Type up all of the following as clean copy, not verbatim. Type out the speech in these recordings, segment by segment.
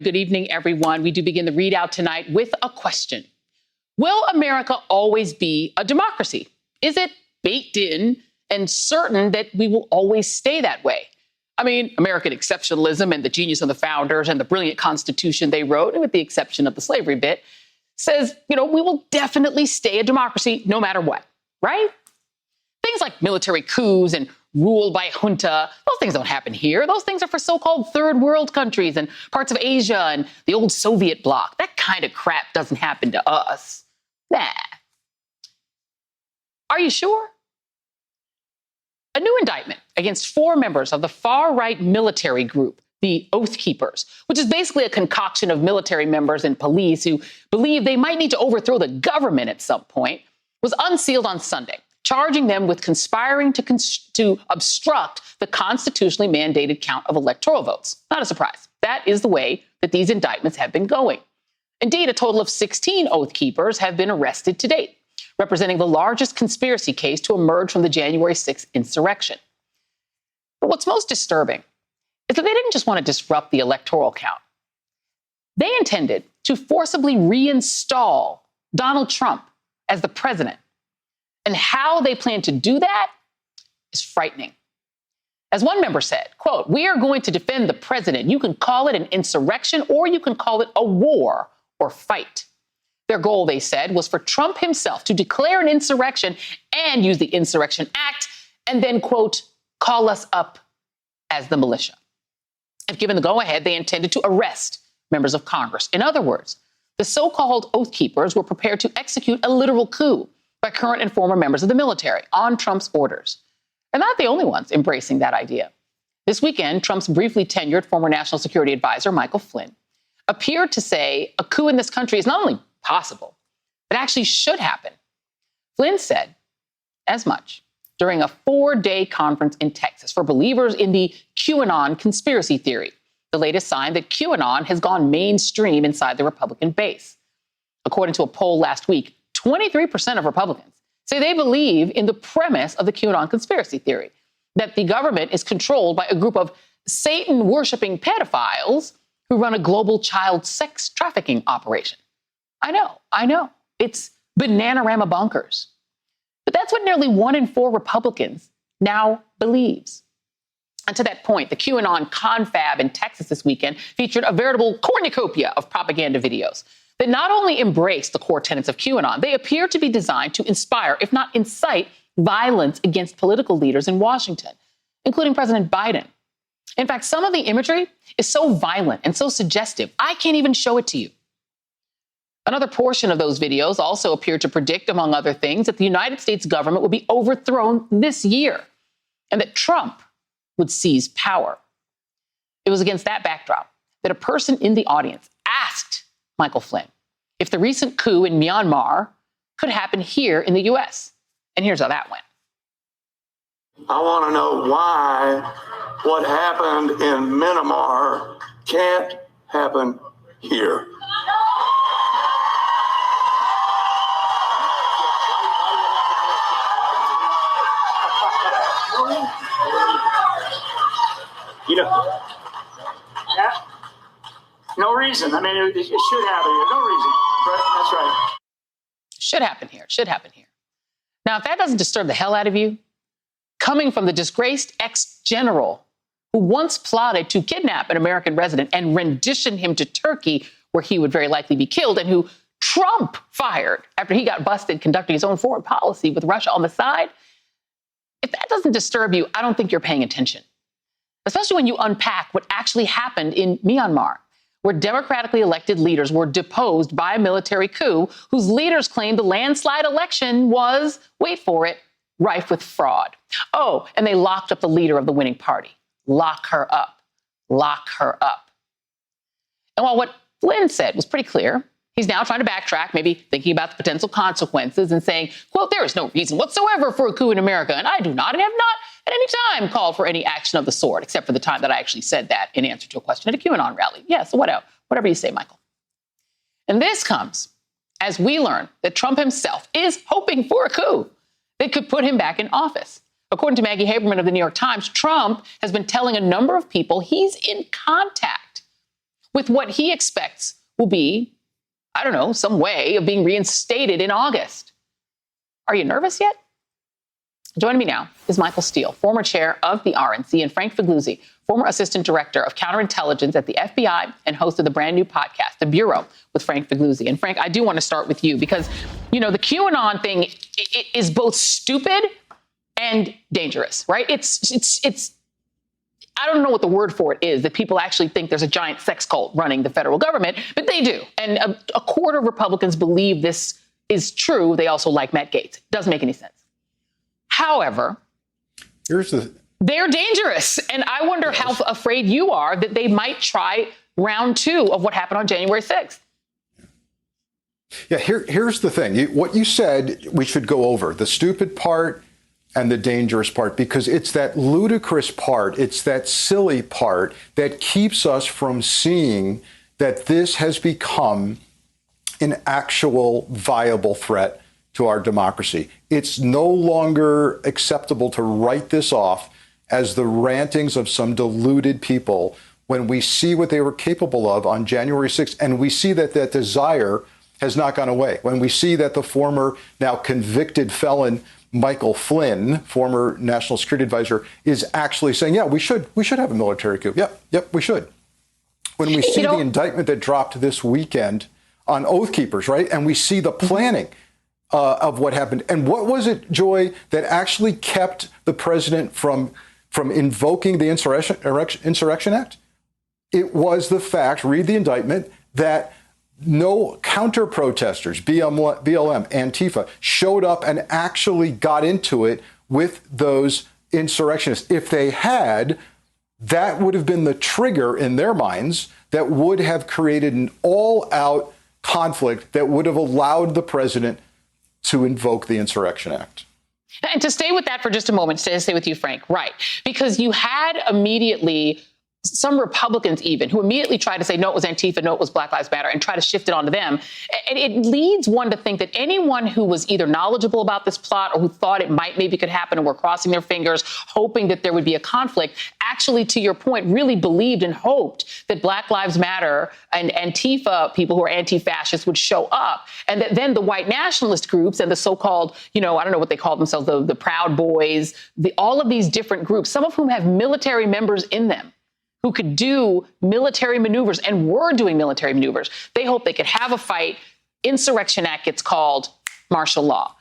Good evening, everyone. We do begin the readout tonight with a question. Will America always be a democracy? Is it baked in and certain that we will always stay that way? I mean, American exceptionalism and the genius of the founders and the brilliant Constitution they wrote, and with the exception of the slavery bit, says, we will definitely stay a democracy no matter what, right? Things like military coups and rule by junta, those things don't happen here. Those things are for so-called third world countries and parts of Asia and the old Soviet bloc. That kind of crap doesn't happen to us. Nah. Are you sure? A new indictment against 4 members of the far-right military group, the Oath Keepers, which is basically a concoction of military members and police who believe they might need to overthrow the government at some point, was unsealed on Sunday, charging them with conspiring to obstruct the constitutionally mandated count of electoral votes. Not a surprise. That is the way that these indictments have been going. Indeed, a total of 16 Oath Keepers have been arrested to date, representing the largest conspiracy case to emerge from the January 6th insurrection. But what's most disturbing is that they didn't just want to disrupt the electoral count. They intended to forcibly reinstall Donald Trump as the president. And how they plan to do that is frightening. As one member said, quote, "We are going to defend the president. You can call it an insurrection or you can call it a war or fight." Their goal, they said, was for Trump himself to declare an insurrection and use the Insurrection Act and then, quote, "call us up as the militia." If given the go-ahead, they intended to arrest members of Congress. In other words, the so-called Oath Keepers were prepared to execute a literal coup by current and former members of the military on Trump's orders. They're not the only ones embracing that idea. This weekend, Trump's briefly tenured former national security advisor, Michael Flynn, appeared to say a coup in this country is not only possible, but actually should happen. Flynn said as much during a 4-day conference in Texas for believers in the QAnon conspiracy theory, the latest sign that QAnon has gone mainstream inside the Republican base. According to a poll last week, 23% of Republicans say they believe in the premise of the QAnon conspiracy theory, that the government is controlled by a group of Satan-worshiping pedophiles who run a global child sex trafficking operation. I know. It's bananarama bonkers. But that's what nearly 1 in 4 Republicans now believes. And to that point, the QAnon confab in Texas this weekend featured a veritable cornucopia of propaganda videos that not only embrace the core tenets of QAnon, they appear to be designed to inspire, if not incite, violence against political leaders in Washington, including President Biden. In fact, some of the imagery is so violent and so suggestive, I can't even show it to you. Another portion of those videos also appeared to predict, among other things, that the United States government would be overthrown this year and that Trump would seize power. It was against that backdrop that a person in the audience asked Michael Flynn if the recent coup in Myanmar could happen here in the U.S. And here's how that went. I want to know why what happened in Myanmar can't happen here. No reason. I mean, it should happen here. No reason. Right? That's right. Should happen here. Now, if that doesn't disturb the hell out of you, coming from the disgraced ex-general who once plotted to kidnap an American resident and rendition him to Turkey, where he would very likely be killed, and who Trump fired after he got busted conducting his own foreign policy with Russia on the side, if that doesn't disturb you, I don't think you're paying attention. Especially when you unpack what actually happened in Myanmar, where democratically elected leaders were deposed by a military coup whose leaders claimed the landslide election was, wait for it, rife with fraud. Oh, and they locked up the leader of the winning party. Lock her up. Lock her up. And while what Flynn said was pretty clear, he's now trying to backtrack, maybe thinking about the potential consequences and saying, quote, "There is no reason whatsoever for a coup in America, and I do not and have not at any time called for any action of the sort," except for the time that I actually said that in answer to a question at a QAnon rally. Yeah, so whatever you say, Michael. And this comes as we learn that Trump himself is hoping for a coup that could put him back in office. According to Maggie Haberman of the New York Times, Trump has been telling a number of people he's in contact with what he expects will be, I don't know, some way of being reinstated in August. Are you nervous yet? Joining me now is Michael Steele, former chair of the RNC, and Frank Figliuzzi, former assistant director of counterintelligence at the FBI and host of the brand new podcast, The Bureau, with Frank Figliuzzi. And Frank, I do want to start with you because, you know, the QAnon thing is both stupid and dangerous, right? It's I don't know what the word for it is, that people actually think there's a giant sex cult running the federal government, but they do. And a quarter of Republicans believe this is true. They also like Matt Gaetz. Doesn't make any sense. However, they're dangerous. And I wonder how afraid you are that they might try round two of what happened on January 6th. Yeah, here's the thing. What you said, we should go over the stupid part and the dangerous part, because it's that ludicrous part, it's that silly part that keeps us from seeing that this has become an actual viable threat to our democracy. It's no longer acceptable to write this off as the rantings of some deluded people when we see what they were capable of on January 6th, and we see that that desire has not gone away. When we see that the former, now convicted felon, Michael Flynn, former National Security Advisor, is actually saying, yeah, we should have a military coup. Yep, we should. When we see the indictment that dropped this weekend on Oath Keepers, right? And we see the planning of what happened. And what was it, Joy, that actually kept the president from invoking the Insurrection Act? It was the fact, read the indictment, that no counter-protesters, BLM, Antifa, showed up and actually got into it with those insurrectionists. If they had, that would have been the trigger in their minds that would have created an all-out conflict that would have allowed the president to invoke the Insurrection Act. And to stay with that for just a moment, to stay with you, Frank, right? Because you had immediately some Republicans even who immediately tried to say, no, it was Antifa, no, it was Black Lives Matter, and try to shift it onto them. And it leads one to think that anyone who was either knowledgeable about this plot or who thought it maybe could happen and were crossing their fingers, hoping that there would be a conflict, actually, to your point, really believed and hoped that Black Lives Matter and Antifa people who are anti-fascists would show up. And that then the white nationalist groups and the so-called, I don't know what they call themselves, the Proud Boys, all of these different groups, some of whom have military members in them, who could do military maneuvers and were doing military maneuvers. They hope they could have a fight. Insurrection Act gets called martial law.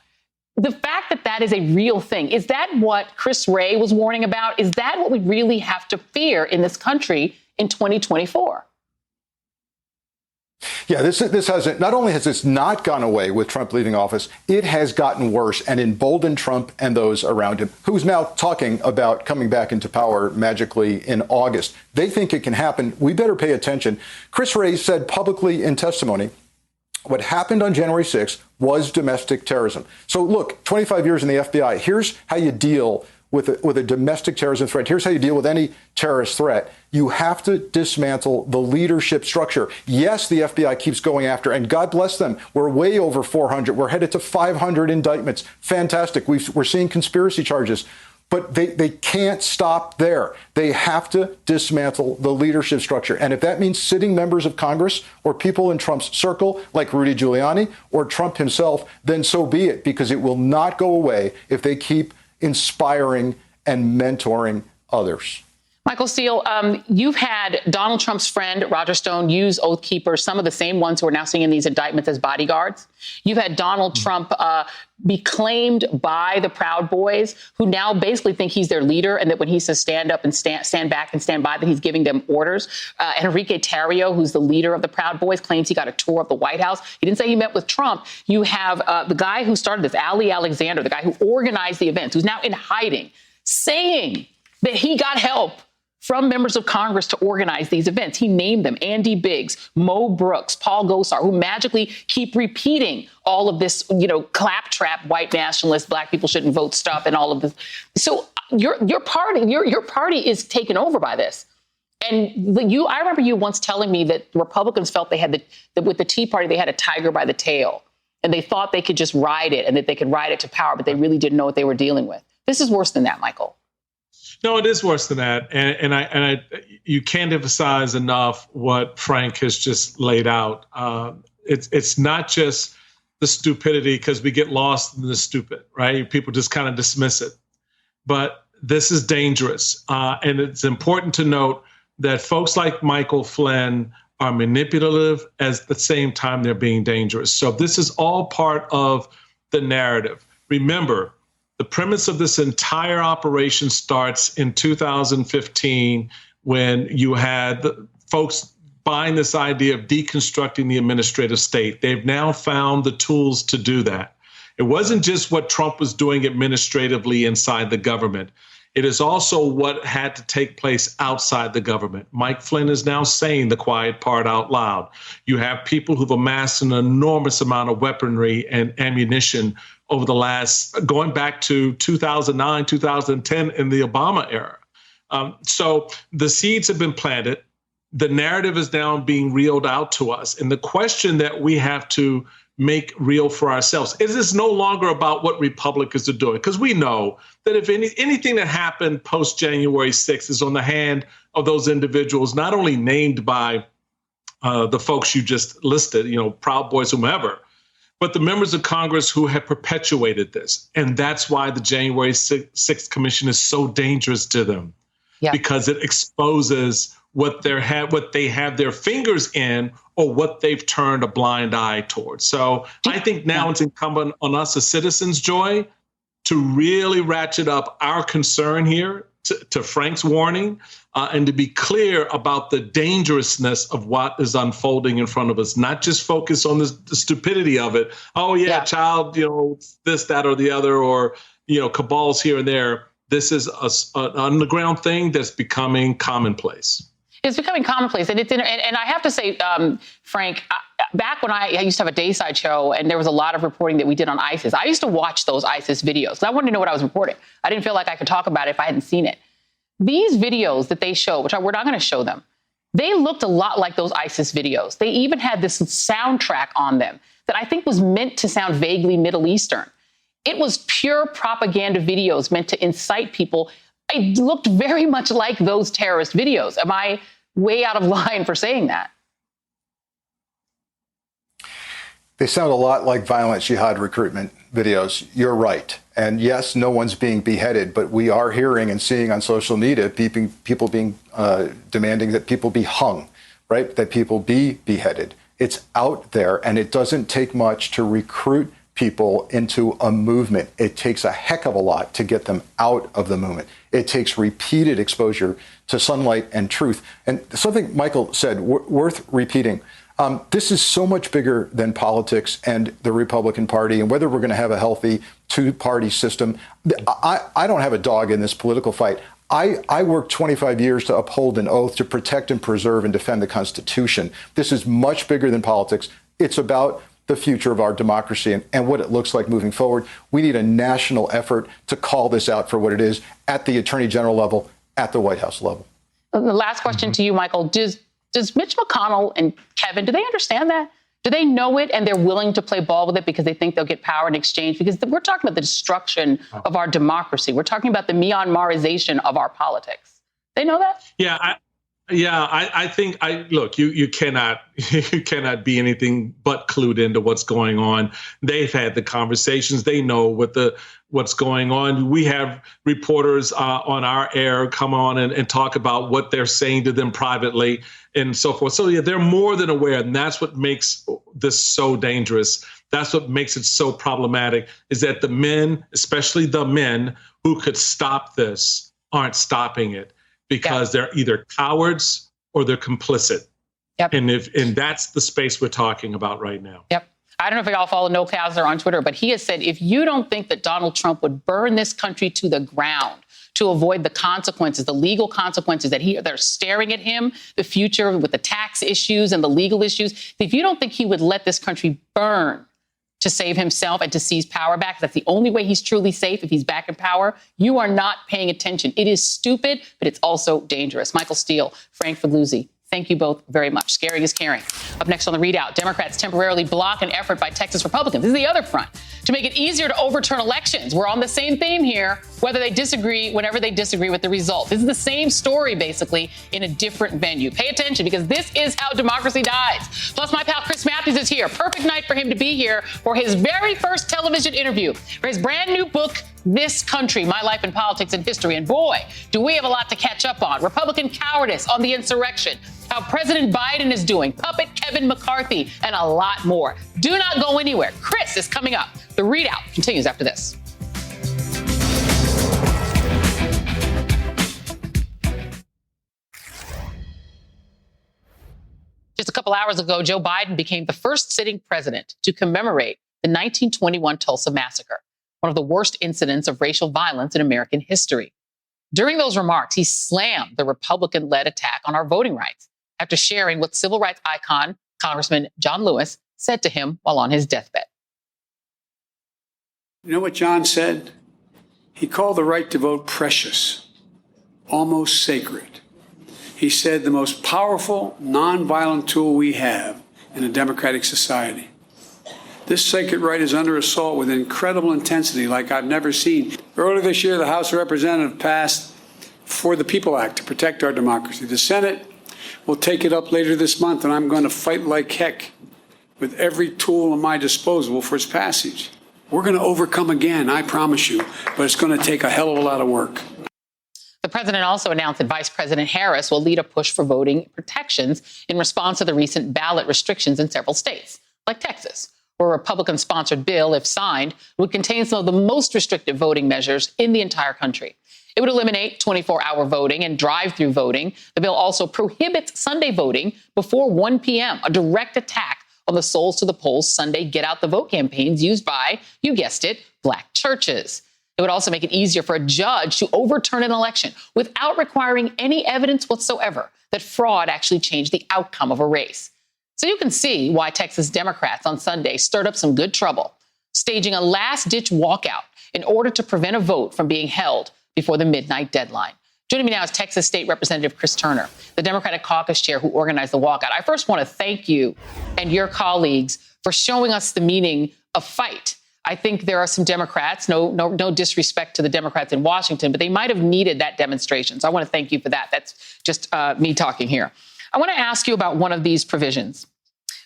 The fact that that is a real thing, is that what Chris Wray was warning about? Is that what we really have to fear in this country in 2024? Yeah, this hasn't, not only has this not gone away with Trump leaving office, it has gotten worse and emboldened Trump and those around him, who's now talking about coming back into power magically in August. They think it can happen. We better pay attention. Chris Wray said publicly in testimony, what happened on January 6th was domestic terrorism. So look, 25 years in the FBI, here's how you deal with a domestic terrorism threat. Here's how you deal with any terrorist threat. You have to dismantle the leadership structure. Yes, the FBI keeps going after, and God bless them. We're way over 400. We're headed to 500 indictments. Fantastic. We're seeing conspiracy charges. But they can't stop there. They have to dismantle the leadership structure. And if that means sitting members of Congress or people in Trump's circle, like Rudy Giuliani or Trump himself, then so be it, because it will not go away if they keep inspiring and mentoring others. Michael Steele, you've had Donald Trump's friend, Roger Stone, use Oath Keepers, some of the same ones who are now seeing in these indictments as bodyguards. You've had Donald Trump be claimed by the Proud Boys, who now basically think he's their leader, and that when he says stand up and stand back and stand by, that he's giving them orders. Enrique Tarrio, who's the leader of the Proud Boys, claims he got a tour of the White House. He didn't say he met with Trump. You have the guy who started this, Ali Alexander, the guy who organized the events, who's now in hiding, saying that he got help from members of Congress to organize these events. He named them: Andy Biggs, Mo Brooks, Paul Gosar, who magically keep repeating all of this, claptrap white nationalist, black people shouldn't vote stuff and all of this. So your party is taken over by this. And I remember you once telling me that Republicans felt they had that with the Tea Party, they had a tiger by the tail, and they thought they could just ride it and that they could ride it to power, but they really didn't know what they were dealing with. This is worse than that, Michael. No, it is worse than that. And you can't emphasize enough what Frank has just laid out. It's not just the stupidity, because we get lost in the stupid, right? People just kind of dismiss it. But this is dangerous. And it's important to note that folks like Michael Flynn are manipulative at the same time they're being dangerous. So this is all part of the narrative. Remember, the premise of this entire operation starts in 2015 when you had the folks buying this idea of deconstructing the administrative state. They've now found the tools to do that. It wasn't just what Trump was doing administratively inside the government. It is also what had to take place outside the government. Mike Flynn is now saying the quiet part out loud. You have people who've amassed an enormous amount of weaponry and ammunition over the going back to 2009, 2010 in the Obama era. So the seeds have been planted. The narrative is now being reeled out to us. And the question that we have to make real for ourselves is this no longer about what Republicans are doing, because we know that if anything that happened post January 6th is on the hand of those individuals, not only named by the folks you just listed, Proud Boys, whomever, but the members of Congress who have perpetuated this. And that's why the January 6th Commission is so dangerous to them, because it exposes what they have their fingers in, or what they've turned a blind eye towards. So I think now it's incumbent on us as citizens, Joy, to really ratchet up our concern here to Frank's warning, and to be clear about the dangerousness of what is unfolding in front of us, not just focus on the stupidity of it. Oh, yeah, child, this, that, or the other, or, cabals here and there. This is an underground thing that's becoming commonplace. It's becoming commonplace. And I have to say, Frank, back when I used to have a Dayside show and there was a lot of reporting that we did on ISIS, I used to watch those ISIS videos. I wanted to know what I was reporting. I didn't feel like I could talk about it if I hadn't seen it. These videos that they show, which we're not going to show them, they looked a lot like those ISIS videos. They even had this soundtrack on them that I think was meant to sound vaguely Middle Eastern. It was pure propaganda videos meant to incite people. It looked very much like those terrorist videos. Am I way out of line for saying that? They sound a lot like violent jihad recruitment videos. You're right. And yes, no one's being beheaded, but we are hearing and seeing on social media people being demanding that people be hung, right? That people be beheaded. It's out there, and it doesn't take much to recruit people into a movement. It takes a heck of a lot to get them out of the movement. It takes repeated exposure to sunlight and truth. And something Michael said, worth repeating. This is so much bigger than politics and the Republican Party and whether we're going to have a healthy two-party system. I don't have a dog in this political fight. I worked 25 years to uphold an oath to protect and preserve and defend the Constitution. This is much bigger than politics. It's about the future of our democracy and what it looks like moving forward. We need a national effort to call this out for what it is at the Attorney General level, at the White House level. The last question to you, Michael. Does Mitch McConnell and Kevin, do they understand that? Do they know it and they're willing to play ball with it because they think they'll get power in exchange? Because we're talking about the destruction of our democracy. We're talking about the Myanmarization of our politics. They know that? I think look, you cannot be anything but clued into what's going on. They've had the conversations. They know what's going on. We have reporters on our air come on and talk about what they're saying to them privately and so forth. So yeah, they're more than aware, and that's what makes this so dangerous. That's what makes it so problematic, is that the men, especially the men who could stop this, aren't stopping it. Because they're either cowards or they're complicit. Yep. And that's the space we're talking about right now. Yep. I don't know if y'all follow Noel Casler on Twitter, but he has said, if you don't think that Donald Trump would burn this country to the ground to avoid the consequences, the legal consequences they're staring at him, the future with the tax issues and the legal issues, if you don't think he would let this country burn to save himself and to seize power back, that's the only way he's truly safe if he's back in power, you are not paying attention. It is stupid, but it's also dangerous. Michael Steele, Frank Figliuzzi, Thank you both very much. Scary is caring. Up next on the Readout, Democrats temporarily block an effort by Texas Republicans. This is the other front to make it easier to overturn elections. We're on the same theme here, whenever they disagree with the result. This is the same story, basically, in a different venue. Pay attention, because this is how democracy dies. Plus, my pal Chris Matthews is here. Perfect night for him to be here for his very first television interview for his brand new book, This Country, My Life in Politics and History. And boy, do we have a lot to catch up on. Republican cowardice on the insurrection, how President Biden is doing, puppet Kevin McCarthy, and a lot more. Do not go anywhere. Chris is coming up. The Readout continues after this. Just a couple hours ago, Joe Biden became the first sitting president to commemorate the 1921 Tulsa Massacre, one of the worst incidents of racial violence in American history. During those remarks, he slammed the Republican-led attack on our voting rights after sharing what civil rights icon Congressman John Lewis said to him while on his deathbed. You know what John said? He called the right to vote precious, almost sacred. He said the most powerful, nonviolent tool we have in a democratic society. This sacred right is under assault with incredible intensity like I've never seen. Earlier this year, the House of Representatives passed For the People Act to protect our democracy. The Senate will take it up later this month, and I'm going to fight like heck with every tool at my disposal for its passage. We're going to overcome again, I promise you, but it's going to take a hell of a lot of work. The president also announced that Vice President Harris will lead a push for voting protections in response to the recent ballot restrictions in several states, like Texas, where a Republican-sponsored bill, if signed, would contain some of the most restrictive voting measures in the entire country. It would eliminate 24-hour voting and drive-through voting. The bill also prohibits Sunday voting before 1 p.m., a direct attack on the Souls to the Polls Sunday get-out-the-vote campaigns used by, you guessed it, black churches. It would also make it easier for a judge to overturn an election without requiring any evidence whatsoever that fraud actually changed the outcome of a race. So you can see why Texas Democrats on Sunday stirred up some good trouble, staging a last-ditch walkout in order to prevent a vote from being held before the midnight deadline. Joining me now is Texas State Representative Chris Turner, the Democratic caucus chair who organized the walkout. I first want to thank you and your colleagues for showing us the meaning of fight. I think there are some Democrats, no disrespect to the Democrats in Washington, but they might have needed that demonstration. So I want to thank you for that. That's just me talking here. I want to ask you about one of these provisions.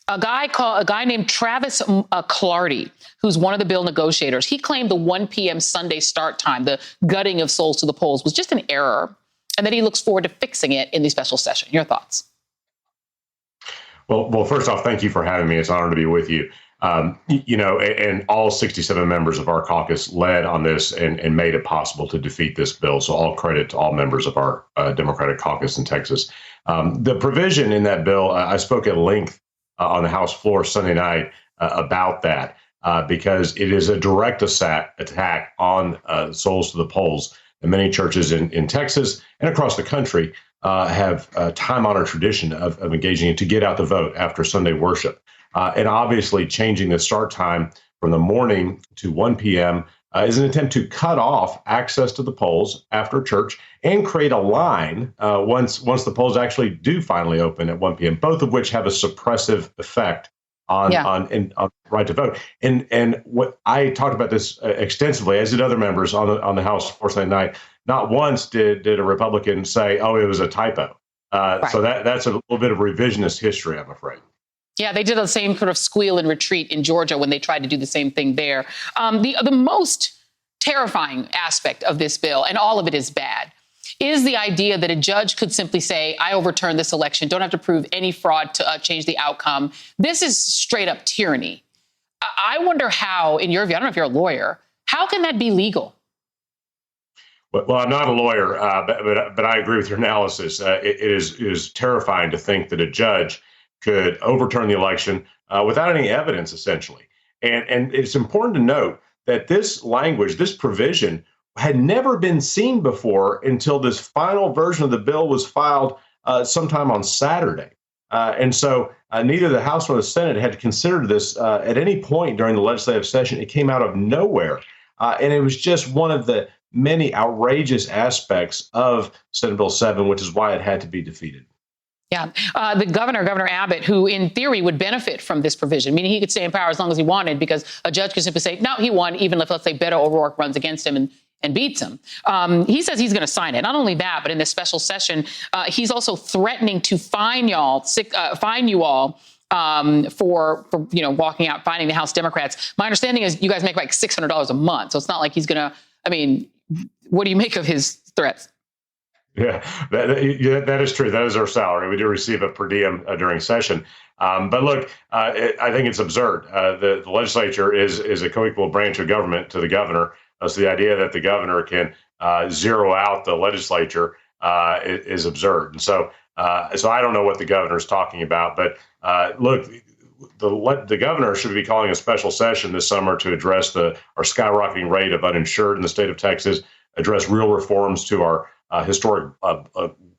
A guy named Travis Clardy, who's one of the bill negotiators, he claimed the 1 p.m. Sunday start time, the gutting of Souls to the Polls, was just an error, and that he looks forward to fixing it in the special session. Your thoughts? Well, first off, thank you for having me. It's an honor to be with you. And all 67 members of our caucus led on this and made it possible to defeat this bill. So all credit to all members of our Democratic caucus in Texas. The provision in that bill, I spoke at length on the House floor Sunday night about that because it is a direct attack on Souls to the Polls. And many churches in Texas and across the country have a time-honored tradition of engaging in to get out the vote after Sunday worship. And obviously changing the start time from the morning to 1 p.m. Is an attempt to cut off access to the polls after church and create a line once the polls actually do finally open at 1 p.m., both of which have a suppressive effect on right to vote. And what I talked about this extensively, as did other members on the House floor Sunday night. Not once did a Republican say, "Oh, it was a typo." Right. So that's a little bit of revisionist history, I'm afraid. Yeah, they did the same sort of squeal and retreat in Georgia when they tried to do the same thing there. The most terrifying aspect of this bill, and all of it is bad, is the idea that a judge could simply say, I overturn this election, don't have to prove any fraud to change the outcome. This is straight up tyranny. I wonder how, in your view, I don't know if you're a lawyer, how can that be legal? Well, I'm not a lawyer, but I agree with your analysis. It is terrifying to think that a judge could overturn the election without any evidence, essentially. And it's important to note that this language, this provision, had never been seen before until this final version of the bill was filed sometime on Saturday. And so neither the House nor the Senate had considered this at any point during the legislative session. It came out of nowhere. And it was just one of the many outrageous aspects of Senate Bill 7, which is why it had to be defeated. Yeah. The Governor Abbott, who in theory would benefit from this provision, meaning he could stay in power as long as he wanted because a judge could simply say, no, he won, even if, let's say, Beto O'Rourke runs against him and beats him. He says he's going to sign it. Not only that, but in this special session, he's also threatening to fine you all for walking out, fining the House Democrats. My understanding is you guys make like $600 a month. So it's not like he's going to, what do you make of his threats? Yeah, that is true. That is our salary. We do receive a per diem during session. But look, I think it's absurd. The legislature is a co-equal branch of government to the governor. So the idea that the governor can zero out the legislature is absurd. And so I don't know what the governor is talking about. But look, the governor should be calling a special session this summer to address our skyrocketing rate of uninsured in the state of Texas, address real reforms to our historic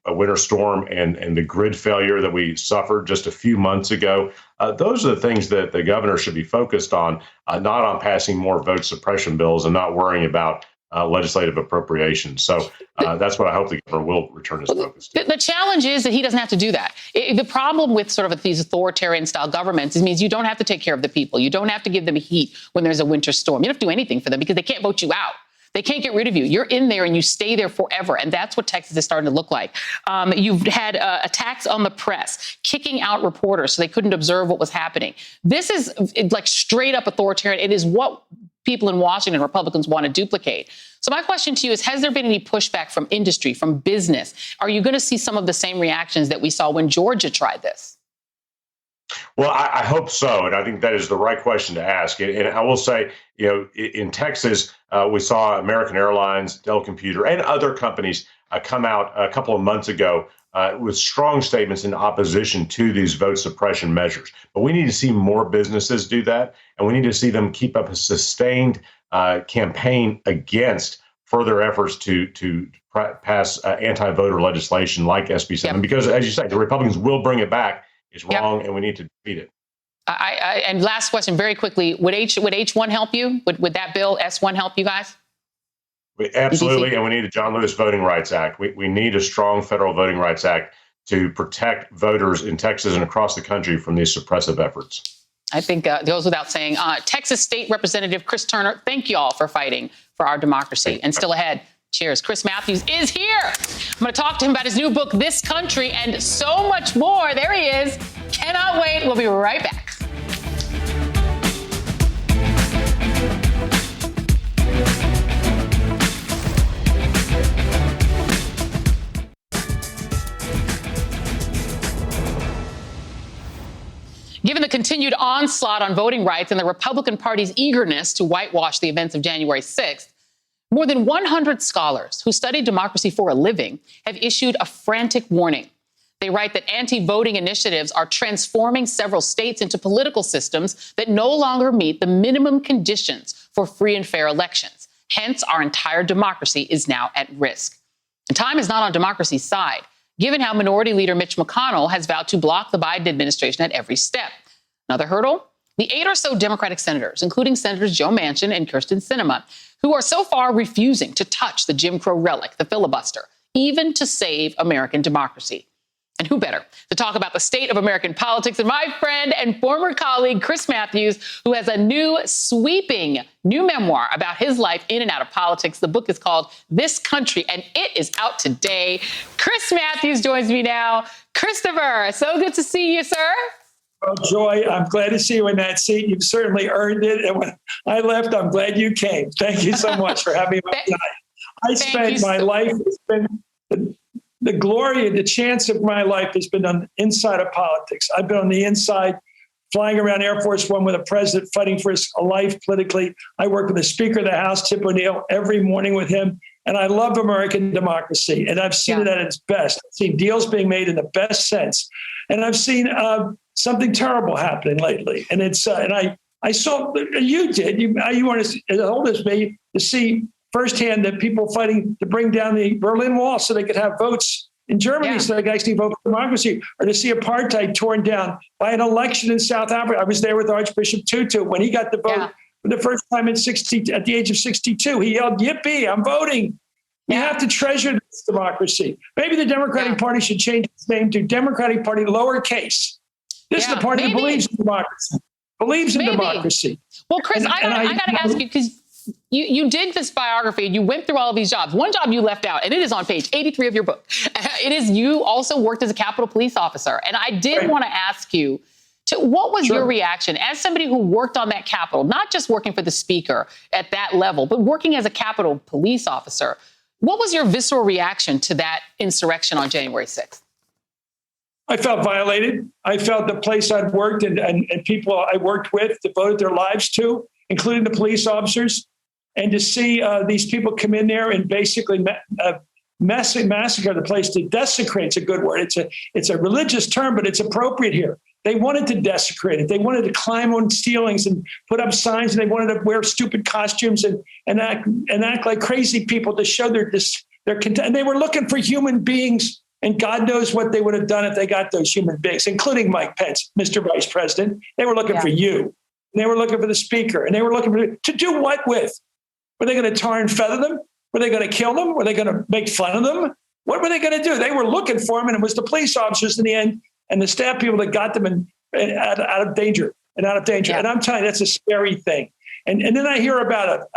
winter storm and the grid failure that we suffered just a few months ago. Those are the things that the governor should be focused on, not on passing more vote suppression bills and not worrying about legislative appropriations. So that's what I hope the governor will return his focus to. The challenge is that he doesn't have to do that. The problem with sort of these authoritarian style governments means you don't have to take care of the people. You don't have to give them heat when there's a winter storm. You don't have to do anything for them because they can't vote you out. They can't get rid of you. You're in there and you stay there forever. And that's what Texas is starting to look like. You've had attacks on the press, kicking out reporters so they couldn't observe what was happening. This is like straight up authoritarian. It is what people in Washington, Republicans, want to duplicate. So my question to you is, has there been any pushback from industry, from business? Are you going to see some of the same reactions that we saw when Georgia tried this? Well, I hope so. And I think that is the right question to ask. And I will say, in Texas, we saw American Airlines, Dell Computer, and other companies come out a couple of months ago with strong statements in opposition to these vote suppression measures. But we need to see more businesses do that. And we need to see them keep up a sustained campaign against further efforts to pass anti-voter legislation like SB 7. Yep. Because, as you say, the Republicans will bring it back. It's wrong, and we need to defeat it. And last question, very quickly, would H1 help you? Would that bill, S1, help you guys? Absolutely, and we need a John Lewis Voting Rights Act. We need a strong federal Voting Rights Act to protect voters in Texas and across the country from these suppressive efforts. I think it goes without saying. Texas State Representative Chris Turner, thank you all for fighting for our democracy. And still ahead, cheers. Chris Matthews is here. I'm going to talk to him about his new book, This Country, and so much more. There he is. Cannot wait. We'll be right back. Given the continued onslaught on voting rights and the Republican Party's eagerness to whitewash the events of January 6th, more than 100 scholars who study democracy for a living have issued a frantic warning. They write that anti-voting initiatives are transforming several states into political systems that no longer meet the minimum conditions for free and fair elections. Hence, our entire democracy is now at risk. And time is not on democracy's side, given how Minority Leader Mitch McConnell has vowed to block the Biden administration at every step. Another hurdle? The 8 or so Democratic senators, including Senators Joe Manchin and Kyrsten Sinema, who are so far refusing to touch the Jim Crow relic, the filibuster, even to save American democracy. And who better to talk about the state of American politics than my friend and former colleague, Chris Matthews, who has a new sweeping new memoir about his life in and out of politics. The book is called This Country, and it is out today. Chris Matthews joins me now. Christopher, so good to see you, sir. Well, Joy, I'm glad to see you in that seat. You've certainly earned it. And when I left, I'm glad you came. Thank you so much for having me tonight. I spent my life, it's been the glory and the chance of my life has been on the inside of politics. I've been on the inside, flying around Air Force One with a president, fighting for his life politically. I work with the Speaker of the House, Tip O'Neill, every morning with him. And I love American democracy. And I've seen it at its best. I've seen deals being made in the best sense. And I've seen something terrible happening lately. And it's and I saw, you did, you weren't as old as me, to see firsthand that people fighting to bring down the Berlin Wall so they could have votes in Germany, so they could actually vote for democracy, or to see apartheid torn down by an election in South Africa. I was there with Archbishop Tutu when he got the vote for the first time at the age of 62. He yelled, "Yippee, I'm voting." You have to treasure It's democracy. Maybe the Democratic Party should change its name to Democratic Party lowercase. This is the party that believes in democracy. Believes in democracy. Well, Chris, I got to ask you, because you did this biography and you went through all of these jobs. One job you left out, and it is on page 83 of your book. It is you also worked as a Capitol Police officer. And I did want to ask you, what was your reaction as somebody who worked on that Capitol, not just working for the Speaker at that level, but working as a Capitol Police officer? What was your visceral reaction to that insurrection on January 6th? I felt violated. I felt the place I'd worked and people I worked with devoted their lives to, including the police officers, and to see these people come in there and basically massacre the place. To desecrate is a good word. It's a religious term, but it's appropriate here. They wanted to desecrate it. They wanted to climb on ceilings and put up signs, and they wanted to wear stupid costumes and act like crazy people to show their content. And they were looking for human beings. And God knows what they would have done if they got those human beings, including Mike Pence, Mr. Vice President. They were looking for you. And they were looking for the Speaker. And they were looking to do what with? Were they going to tar and feather them? Were they going to kill them? Were they going to make fun of them? What were they going to do? They were looking for them, and it was the police officers in the end and the staff people that got them out of danger. And I'm telling you, that's a scary thing. And then I hear about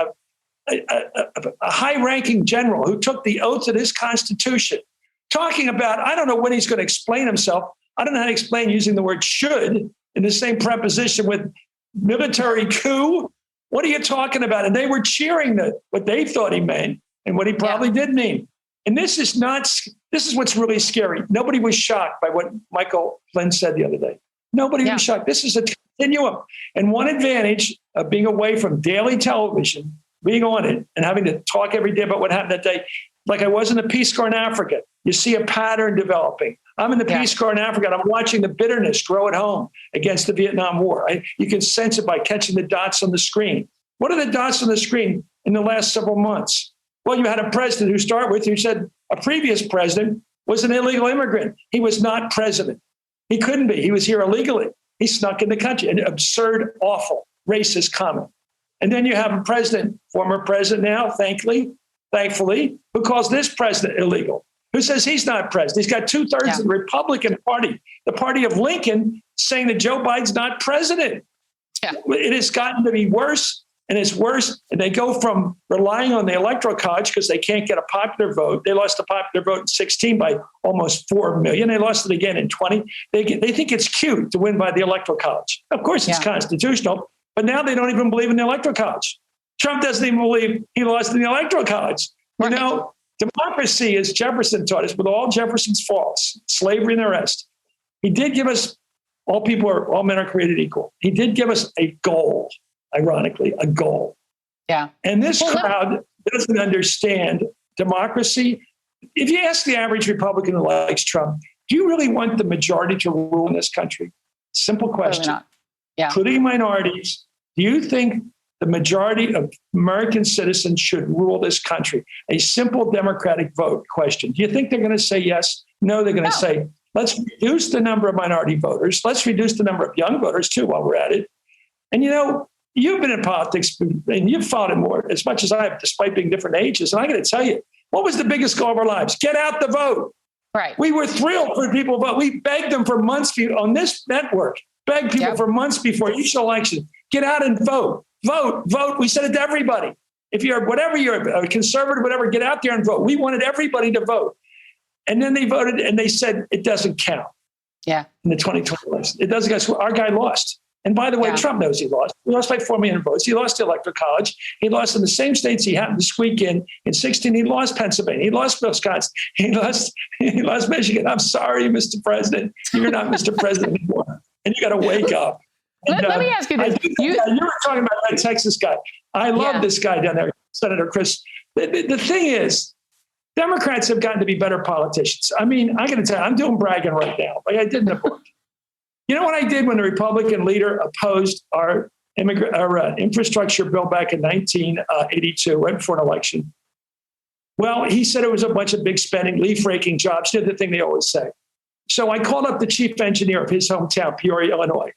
a high-ranking general who took the oath of this Constitution, talking about, I don't know when he's going to explain himself. I don't know how to explain using the word should in the same preposition with military coup. What are you talking about? And they were cheering what they thought he meant and what he probably did mean. And this is what's really scary. Nobody was shocked by what Michael Flynn said the other day. Nobody was shocked. This is a continuum. And one advantage of being away from daily television, being on it and having to talk every day about what happened that day, like I was in the Peace Corps in Africa, you see a pattern developing. I'm in the Peace Corps in Africa, and I'm watching the bitterness grow at home against the Vietnam War. You can sense it by catching the dots on the screen. What are the dots on the screen in the last several months? Well, you had a president who started with, who said a previous president was an illegal immigrant. He was not president. He couldn't be. He was here illegally. He snuck in the country. An absurd, awful, racist comment. And then you have a president, former president now, thankfully, who calls this president illegal, who says he's not president. He's got 2/3 of the Republican Party, the party of Lincoln, saying that Joe Biden's not president. Yeah. It has gotten to be worse, and it's worse. And they go from relying on the Electoral College because they can't get a popular vote. They lost the popular vote in 2016 by almost 4 million. They lost it again in 2020. They think it's cute to win by the Electoral College. Of course, it's constitutional, but now they don't even believe in the Electoral College. Trump doesn't even believe he lost in the Electoral College. Right. You know, democracy, as Jefferson taught us, with all Jefferson's faults, slavery and the rest, he did give us all men are created equal. He did give us a goal, ironically, a goal. Yeah. And this crowd doesn't understand democracy. If you ask the average Republican who likes Trump, do you really want the majority to rule in this country? Simple question. Not. Yeah. Including minorities. Do you think the majority of American citizens should rule this country? A simple democratic vote question. Do you think they're going to say yes? No, they're going to say, let's reduce the number of minority voters. Let's reduce the number of young voters, too, while we're at it. And, you know, you've been in politics and you've fought it more as much as I have, despite being different ages. And I got to tell you, what was the biggest goal of our lives? Get out the vote. Right. We were thrilled for people to vote. We begged them for months on this network, begged people for months before each election, get out and vote. Vote. We said it to everybody. If you're a conservative, whatever, get out there and vote. We wanted everybody to vote. And then they voted and they said it doesn't count. Yeah. In the 2020 election. It doesn't count. Our guy lost. And by the way, Trump knows he lost. He lost by 4 million votes. He lost the Electoral College. He lost in the same states he happened to squeak in. In 2016, he lost Pennsylvania. He lost Wisconsin. He lost Michigan. I'm sorry, Mr. President. You're not Mr. President anymore. And you got to wake up. Let me ask you this. You were talking about that Texas guy. I love this guy down there, Senator Chris. The thing is, Democrats have gotten to be better politicians. I mean, I got to tell you, I'm doing bragging right now, like I did in the book. You know what I did when the Republican leader opposed our infrastructure bill back in 1982, right before an election? Well, he said it was a bunch of big spending, leaf-raking jobs, did the thing they always say. So I called up the chief engineer of his hometown, Peoria, Illinois.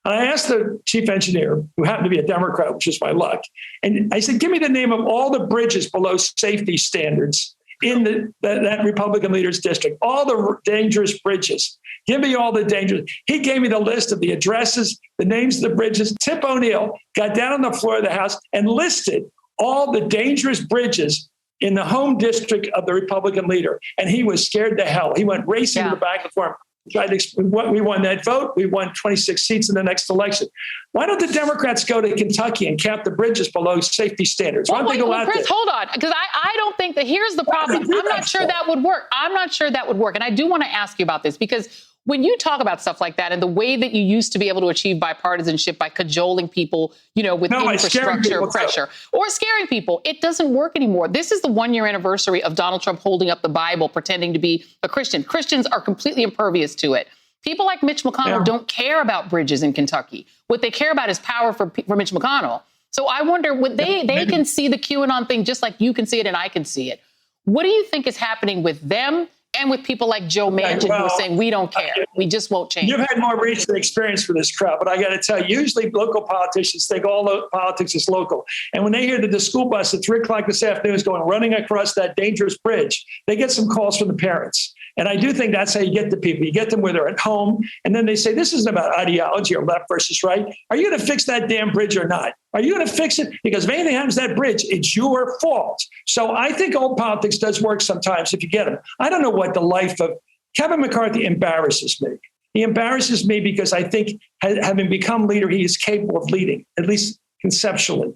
And I asked the chief engineer, who happened to be a Democrat, which is my luck, and I said, give me the name of all the bridges below safety standards in that Republican leader's district, all the dangerous bridges. Give me all the dangerous. He gave me the list of the addresses, the names of the bridges. Tip O'Neill got down on the floor of the House and listed all the dangerous bridges in the home district of the Republican leader. And he was scared to hell. He went racing to the back of the farm. Tried to explain what we won that vote. We won 26 seats in the next election. Why don't the Democrats go to Kentucky and cap the bridges below safety standards? Why don't they go out Chris, there? hold on, because I don't think that here's the problem. I'm not sure that would work. I'm not sure that would work. And I do want to ask you about this, because when you talk about stuff like that and the way that you used to be able to achieve bipartisanship by cajoling people, with infrastructure pressure or scaring people, it doesn't work anymore. This is the 1-year anniversary of Donald Trump holding up the Bible, pretending to be a Christian. Christians are completely impervious to it. People like Mitch McConnell don't care about bridges in Kentucky. What they care about is power for Mitch McConnell. So I wonder, would they can see the QAnon thing just like you can see it and I can see it. What do you think is happening with them and with people like Joe Manchin who are saying, we don't care, we just won't change? You've had more recent experience for this crowd, but I got to tell you, usually local politicians think all politics is local. And when they hear that the school bus at 3 o'clock this afternoon is going running across that dangerous bridge, they get some calls from the parents. And I do think that's how you get the people. You get them where they're at home. And then they say, this isn't about ideology or left versus right. Are you going to fix that damn bridge or not? Are you going to fix it? Because if anything happens to that bridge, it's your fault. So I think old politics does work sometimes if you get them. I don't know what the life of Kevin McCarthy embarrasses me. He embarrasses me because I think having become leader, he is capable of leading, at least conceptually.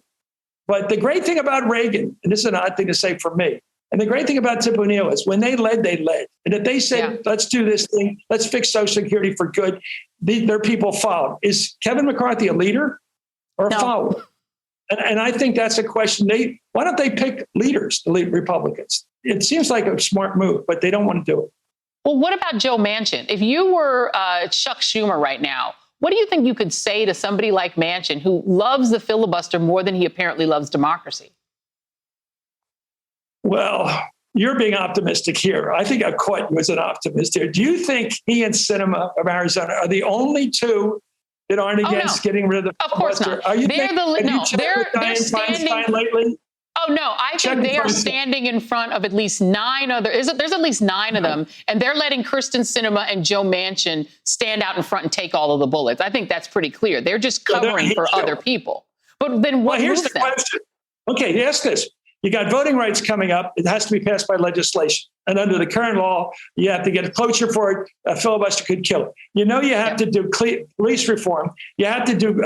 But the great thing about Reagan, and this is an odd thing to say for me, and the great thing about Tip O'Neill is when they led, they led. And if they said, let's do this thing, let's fix Social Security for good, their people followed. Is Kevin McCarthy a leader or a follower? And I think that's a question. Why don't they pick leaders, the lead Republicans? It seems like a smart move, but they don't want to do it. Well, what about Joe Manchin? If you were Chuck Schumer right now, what do you think you could say to somebody like Manchin who loves the filibuster more than he apparently loves democracy? Well, you're being optimistic here. I think I caught you as an optimist here. Do you think he and Sinema of Arizona are the only two that aren't against getting rid of the filibuster? Of course not. They're standing lately. Oh, no, I think they are standing in front of at least 9 other. There's at least 9 of them, and they're letting Kyrsten Sinema and Joe Manchin stand out in front and take all of the bullets. I think that's pretty clear. They're just covering for other people. But then what here's moves the them? question. Okay, ask this. You got voting rights coming up. It has to be passed by legislation. And under the current law, you have to get a closure for it. A filibuster could kill it. You have to do police reform. You have to do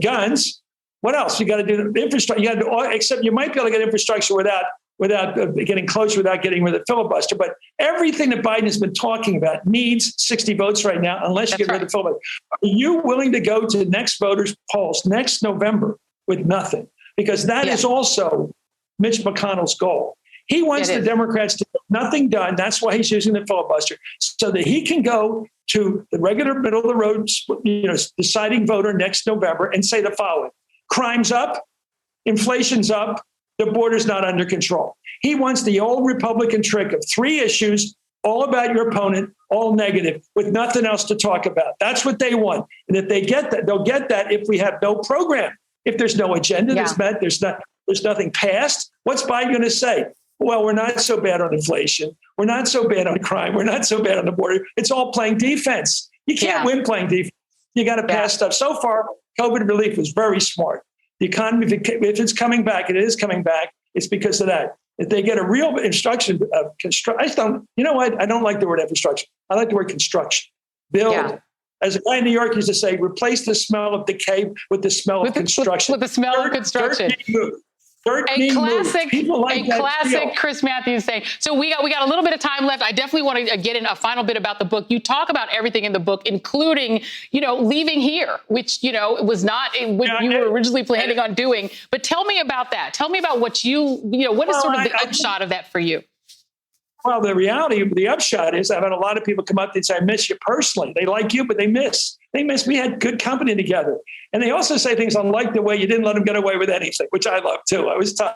guns. What else? You got to do infrastructure. You got to, except you might be able to get infrastructure without getting closer, without getting rid of the filibuster. But everything that Biden has been talking about needs 60 votes right now, unless you get rid of the filibuster. Are you willing to go to next voters' polls next November with nothing? Because that is also Mitch McConnell's goal. He wants the Democrats to get nothing done. That's why he's using the filibuster, so that he can go to the regular middle of the road, deciding voter next November and say the following: crime's up, inflation's up, the border's not under control. He wants the old Republican trick of 3 issues, all about your opponent, all negative, with nothing else to talk about. That's what they want. And if they get that, they'll get that if we have no program. If there's no agenda that's met, there's nothing passed. What's Biden going to say? Well, we're not so bad on inflation. We're not so bad on crime. We're not so bad on the border. It's all playing defense. You can't win playing defense. You got to pass stuff. So far, COVID relief was very smart. The economy, if it's coming back, and it is coming back, it's because of that. If they get a real instruction of construction, you know what? I don't like the word infrastructure. I like the word construction. Build. Yeah. As a guy in New York used to say, replace the smell of decay with the smell of construction. With the smell of construction. A classic Chris Matthews saying. So we got a little bit of time left. I definitely want to get in a final bit about the book. You talk about everything in the book, including, leaving here, which, was not what you were originally planning on doing. But tell me about that. Tell me about what what is sort of the upshot of that for you? Well, the reality of the upshot is I've had a lot of people come up and say, I miss you personally. They like you, but they miss. We had good company together. And they also say things unlike the way you didn't let them get away with anything, which I love too. I was tough.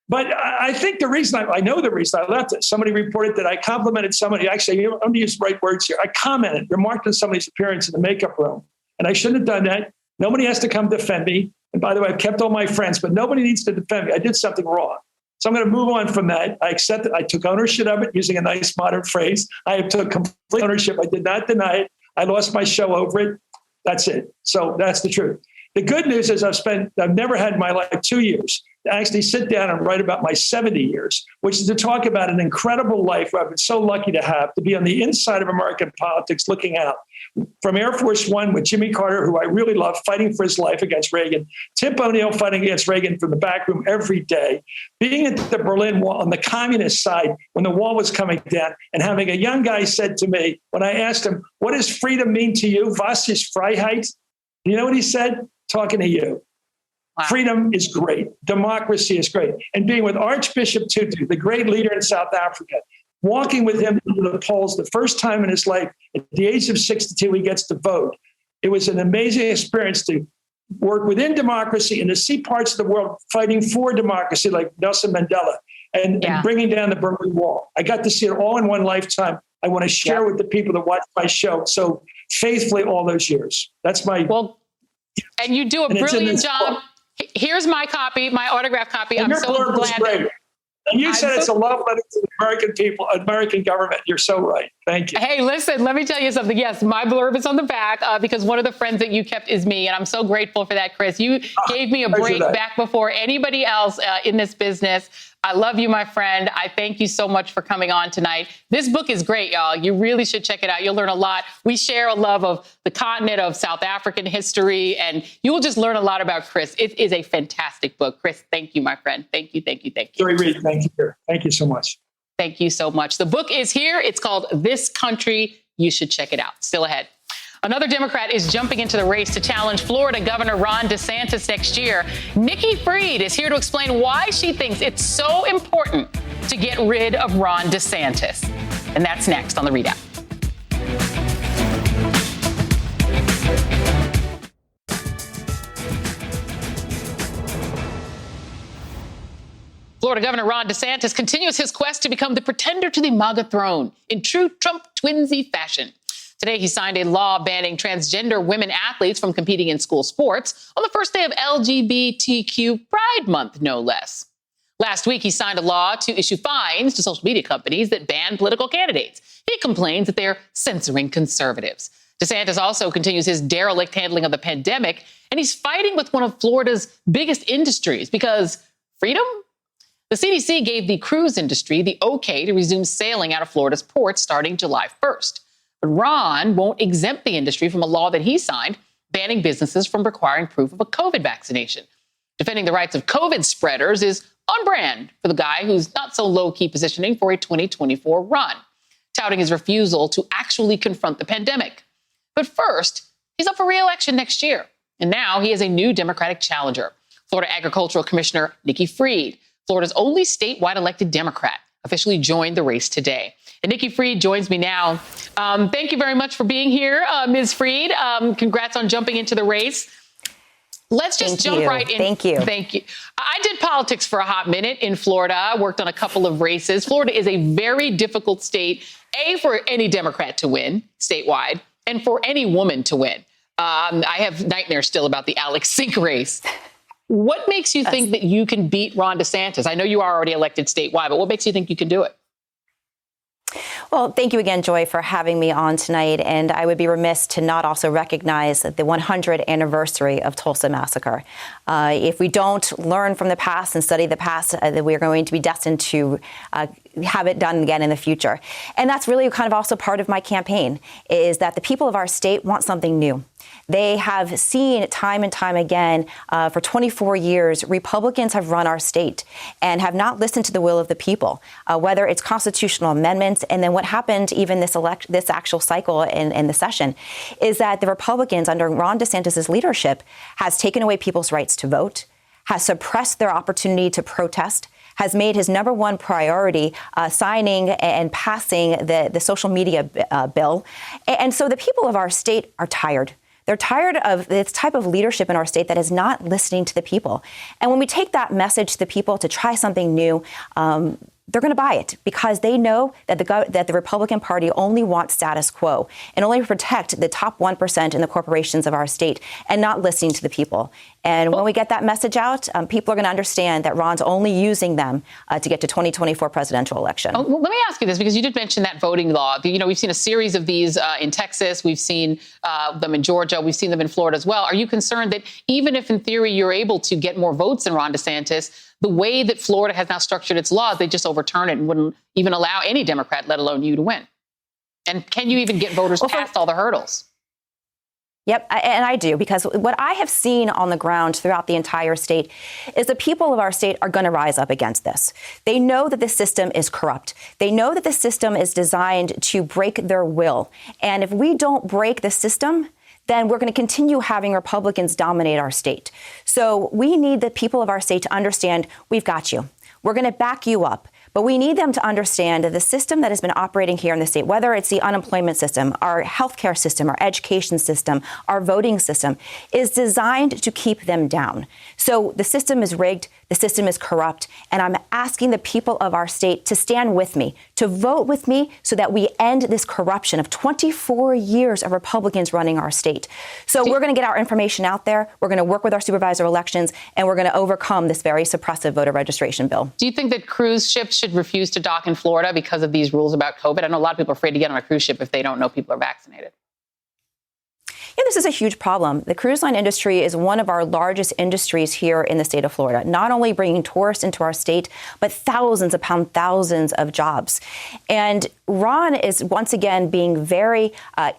But I think the reason I know the reason I left it, somebody reported that I complimented somebody. Actually, I'm going to use the right words here. I remarked on somebody's appearance in the makeup room. And I shouldn't have done that. Nobody has to come defend me. And by the way, I've kept all my friends, but nobody needs to defend me. I did something wrong. So I'm going to move on from that. I accept it. I took ownership of it, using a nice modern phrase. I took complete ownership. I did not deny it. I lost my show over it. That's it. So that's the truth. The good news is I've never had in my life 2 years to actually sit down and write about my 70 years, which is to talk about an incredible life where I've been so lucky to have, to be on the inside of American politics, looking out. From Air Force One with Jimmy Carter, who I really love, fighting for his life against Reagan, Tip O'Neill fighting against Reagan from the back room every day, being at the Berlin Wall on the communist side when the wall was coming down, and having a young guy said to me, when I asked him, what does freedom mean to you? Was ist Freiheit? You know what he said? Talking to you. Wow. Freedom is great. Democracy is great. And being with Archbishop Tutu, the great leader in South Africa, walking with him to the polls the first time in his life, at the age of 62, he gets to vote. It was an amazing experience to work within democracy and to see parts of the world fighting for democracy, like Nelson Mandela, and bringing down the Berlin Wall. I got to see it all in one lifetime. I want to share with the people that watch my show so faithfully all those years. That's my... And you do a brilliant job. Here's my copy, my autograph copy. And I'm so glad. And you said it's a love letter to the American people, American government. You're so right. Thank you. Hey, listen, let me tell you something. Yes, my blurb is on the back because one of the friends that you kept is me. And I'm so grateful for that, Chris. You gave me a break back before anybody else in this business. I love you, my friend. I thank you so much for coming on tonight. This book is great, y'all. You really should check it out. You'll learn a lot. We share a love of the continent, of South African history, and you will just learn a lot about Chris. It is a fantastic book. Chris, thank you, my friend. Thank you, thank you, thank you. Joy Reid, thank you. Thank you so much. Thank you so much. The book is here. It's called This Country. You should check it out. Still ahead. Another Democrat is jumping into the race to challenge Florida Governor Ron DeSantis next year. Nikki Fried is here to explain why she thinks it's so important to get rid of Ron DeSantis. And that's next on The ReidOut. Florida Governor Ron DeSantis continues his quest to become the pretender to the MAGA throne in true Trump twinsy fashion. Today, he signed a law banning transgender women athletes from competing in school sports on the first day of LGBTQ Pride Month, no less. Last week, he signed a law to issue fines to social media companies that ban political candidates. He complains that they're censoring conservatives. DeSantis also continues his derelict handling of the pandemic, and he's fighting with one of Florida's biggest industries because freedom? The CDC gave the cruise industry the okay to resume sailing out of Florida's ports starting July 1st. But Ron won't exempt the industry from a law that he signed, banning businesses from requiring proof of a COVID vaccination. Defending the rights of COVID spreaders is on brand for the guy who's not so low-key positioning for a 2024 run, touting his refusal to actually confront the pandemic. But first, he's up for re-election next year. And now he has a new Democratic challenger, Florida Agricultural Commissioner Nikki Fried, Florida's only statewide elected Democrat, officially joined the race today. And Nikki Fried joins me now. Thank you very much for being here, Ms. Fried. Congrats on jumping into the race. Let's just jump right in. Thank you. Thank you. I did politics for a hot minute in Florida, worked on a couple of races. Florida is a very difficult state, for any Democrat to win statewide and for any woman to win. I have nightmares still about the Alex Sink race. What makes you think that you can beat Ron DeSantis? I know you are already elected statewide, but what makes you think you can do it? Well, thank you again, Joy, for having me on tonight. And I would be remiss to not also recognize the 100th anniversary of Tulsa Massacre. If we don't learn from the past and study the past, that we are going to be destined to have it done again in the future. And that's really kind of also part of my campaign, is that the people of our state want something new. They have seen time and time again, for 24 years, Republicans have run our state and have not listened to the will of the people, whether it's constitutional amendments. And then what happened even this actual cycle in the session is that the Republicans under Ron DeSantis' leadership has taken away people's rights to vote, has suppressed their opportunity to protest, has made his number one priority signing and passing the social media bill. And so the people of our state are tired. They're tired of this type of leadership in our state that is not listening to the people. And when we take that message to the people to try something new, they're going to buy it because they know that the Republican Party only wants status quo and only protect the top 1% in the corporations of our state and not listening to the people. And when we get that message out, people are going to understand that Ron's only using them to get to 2024 presidential election. Well, let me ask you this, because you did mention that voting law. We've seen a series of these in Texas. We've seen them in Georgia. We've seen them in Florida as well. Are you concerned that even if in theory you're able to get more votes than Ron DeSantis, the way that Florida has now structured its laws, they just overturn it and wouldn't even allow any Democrat, let alone you, to win? And can you even get voters past all the hurdles? Yep, and I do, because what I have seen on the ground throughout the entire state is the people of our state are going to rise up against this. They know that the system is corrupt. They know that the system is designed to break their will. And if we don't break the system, then we're going to continue having Republicans dominate our state. So we need the people of our state to understand we've got you. We're going to back you up. But we need them to understand that the system that has been operating here in the state, whether it's the unemployment system, our healthcare system, our education system, our voting system, is designed to keep them down. So the system is rigged, the system is corrupt, and I'm asking the people of our state to stand with me, to vote with me so that we end this corruption of 24 years of Republicans running our state. So we're going to get our information out there, we're going to work with our supervisor of elections, and we're going to overcome this very suppressive voter registration bill. Do you think that cruise ships should refuse to dock in Florida because of these rules about COVID? I know a lot of people are afraid to get on a cruise ship if they don't know people are vaccinated. Yeah, this is a huge problem. The cruise line industry is one of our largest industries here in the state of Florida, not only bringing tourists into our state, but thousands upon thousands of jobs. And Ron is once again being very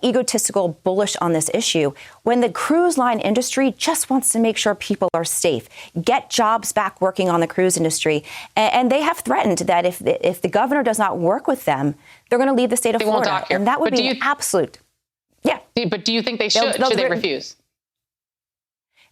egotistical, bullish on this issue, when the cruise line industry just wants to make sure people are safe, get jobs back working on the cruise industry. And they have threatened that if the governor does not work with them, they're going to leave the state of Florida. And that would be an absolute... Yeah. But do you think they should? Should they refuse?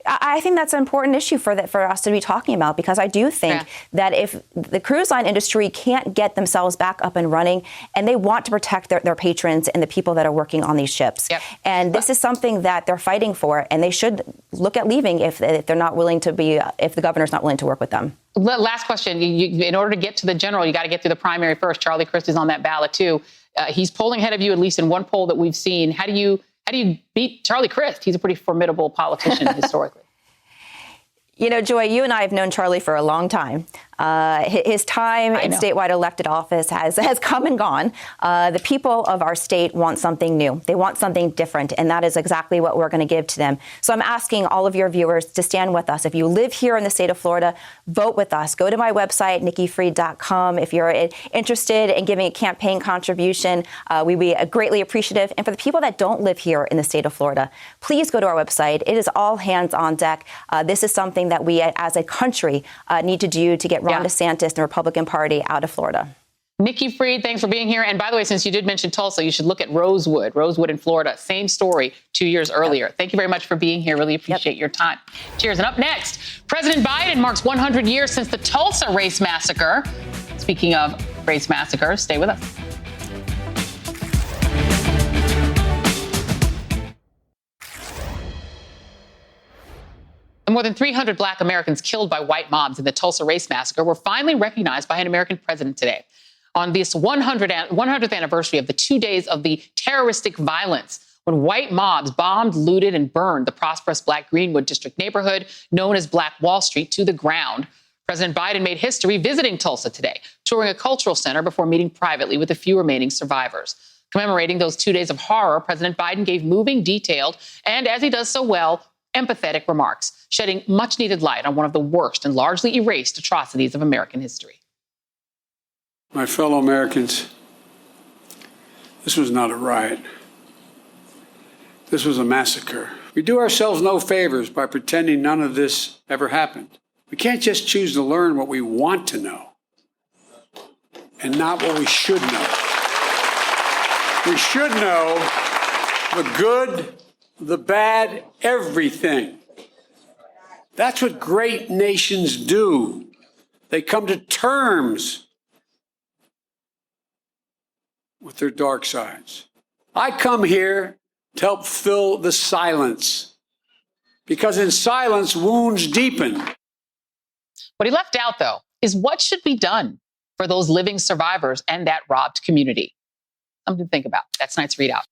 I think that's an important issue for us to be talking about, because I do think that if the cruise line industry can't get themselves back up and running, and they want to protect their patrons and the people that are working on these ships, and this is something that they're fighting for, and they should look at leaving if they're not willing to be, if the governor's not willing to work with them. Last question: in order to get to the general, you got to get through the primary first. Charlie Crist is on that ballot too. He's polling ahead of you, at least in one poll that we've seen. How do you beat Charlie Crist? He's a pretty formidable politician historically. You know, Joy, you and I have known Charlie for a long time. His time in statewide elected office has come and gone. The people of our state want something new. They want something different, and that is exactly what we're going to give to them. So I'm asking all of your viewers to stand with us. If you live here in the state of Florida, vote with us. Go to my website, NikkiFried.com. If you're interested in giving a campaign contribution, we'd be greatly appreciative. And for the people that don't live here in the state of Florida, please go to our website. It is all hands on deck. This is something that we as a country need to do to get Ron DeSantis and the Republican Party out of Florida. Nikki Fried, thanks for being here. And by the way, since you did mention Tulsa, you should look at Rosewood in Florida. Same story 2 years earlier. Thank you very much for being here. Really appreciate your time. Cheers. And up next, President Biden marks 100 years since the Tulsa race massacre. Speaking of race massacres, stay with us. The more than 300 Black Americans killed by white mobs in the Tulsa race massacre were finally recognized by an American president today. On this 100th anniversary of the 2 days of the terroristic violence, when white mobs bombed, looted, and burned the prosperous Black Greenwood District neighborhood known as Black Wall Street to the ground, President Biden made history visiting Tulsa today, touring a cultural center before meeting privately with the few remaining survivors. Commemorating those 2 days of horror, President Biden gave moving, detailed, and as he does so well, empathetic remarks, shedding much-needed light on one of the worst and largely erased atrocities of American history. My fellow Americans, this was not a riot. This was a massacre. We do ourselves no favors by pretending none of this ever happened. We can't just choose to learn what we want to know and not what we should know. We should know the good, the bad, everything. That's what great nations do. They come to terms with their dark sides. I come here to help fill the silence, because in silence, wounds deepen. What he left out, though, is what should be done for those living survivors and that robbed community. Something to think about. That's tonight's ReadOut.